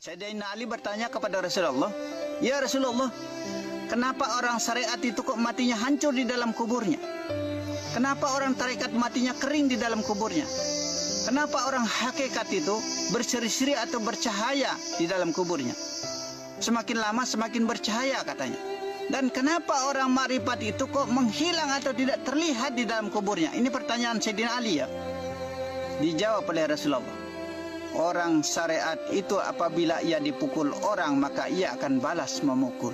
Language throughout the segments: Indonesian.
Sayyidina Ali bertanya kepada Rasulullah, "Ya Rasulullah, kenapa orang syariat itu kok matinya hancur di dalam kuburnya? Kenapa orang tarekat matinya kering di dalam kuburnya? Kenapa orang hakikat itu berseri-seri atau bercahaya di dalam kuburnya? Semakin lama semakin bercahaya," katanya. "Dan kenapa orang makrifat itu kok menghilang atau tidak terlihat di dalam kuburnya?" Ini pertanyaan Sayyidina Ali ya. Dijawab oleh Rasulullah, "Orang syariat itu apabila ia dipukul orang maka ia akan balas memukul."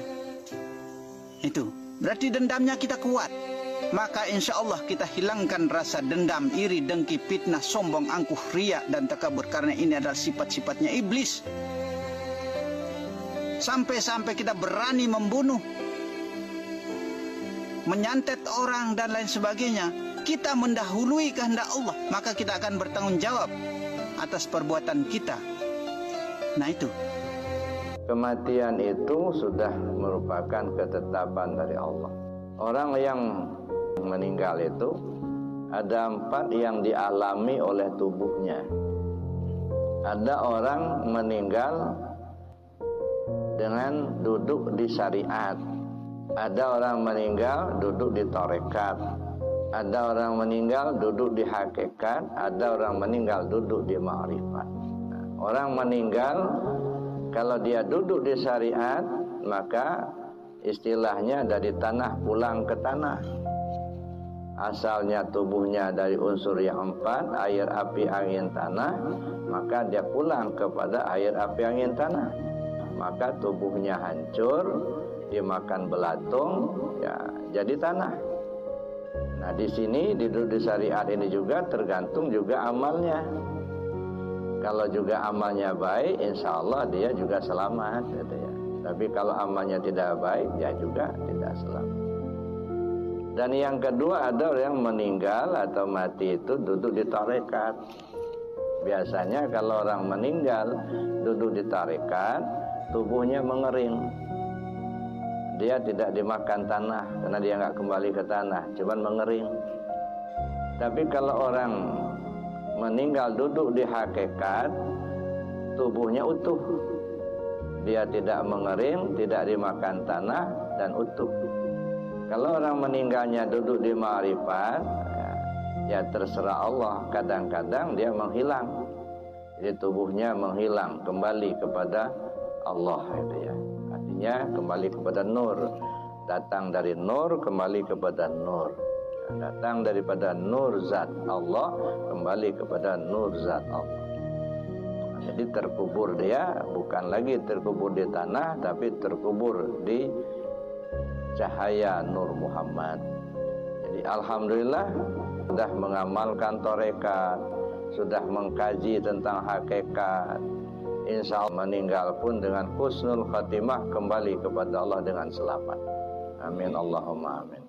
Itu berarti dendamnya kita kuat. Maka insya Allah kita hilangkan rasa dendam, iri, dengki, fitnah, sombong, angkuh, riya, dan takabur. Karena ini adalah sifat-sifatnya iblis. Sampai-sampai kita berani membunuh, menyantet orang, dan lain sebagainya. Kita mendahului kehendak Allah, maka kita akan bertanggung jawab atas perbuatan kita. Nah itu. Kematian itu sudah merupakan ketetapan dari Allah. Orang yang meninggal itu ada 4 yang dialami oleh tubuhnya. Ada orang meninggal dengan duduk di syariat. Ada orang meninggal duduk di tarekat. Ada orang meninggal duduk di hakikat. Ada orang meninggal duduk di ma'rifat. Orang meninggal kalau dia duduk di syariat, maka istilahnya dari tanah pulang ke tanah. Asalnya tubuhnya dari unsur yang 4, air, api, angin, tanah, maka dia pulang kepada air, api, angin, tanah. Maka tubuhnya hancur, dimakan belatung, ya jadi tanah. Nah di sini di syariat ini juga tergantung juga amalnya. Kalau juga amalnya baik, insya Allah dia juga selamat, gitu ya. Tapi kalau amalnya tidak baik, dia juga tidak selamat. Dan yang kedua, ada orang yang meninggal atau mati itu duduk di tarekat. Biasanya kalau orang meninggal duduk di tarekat, tubuhnya mengering. Dia tidak dimakan tanah karena dia nggak kembali ke tanah, cuman mengering. Tapi kalau orang meninggal duduk di hakikat, tubuhnya utuh. Dia tidak mengering, tidak dimakan tanah, dan utuh. Kalau orang meninggalnya duduk di ma'rifat, ya terserah Allah. Kadang-kadang dia menghilang. Jadi tubuhnya menghilang, kembali kepada Allah, gitu ya. Artinya kembali kepada nur. Datang dari nur, kembali kepada nur. Datang daripada nur zat Allah, kembali kepada nur zat Allah. Jadi terkubur dia bukan lagi terkubur di tanah, tapi terkubur di cahaya Nur Muhammad. Jadi alhamdulillah sudah mengamalkan tarekat, sudah mengkaji tentang hakikat. Insya Allah meninggal pun dengan husnul khatimah, kembali kepada Allah dengan selamat. Amin Allahumma amin.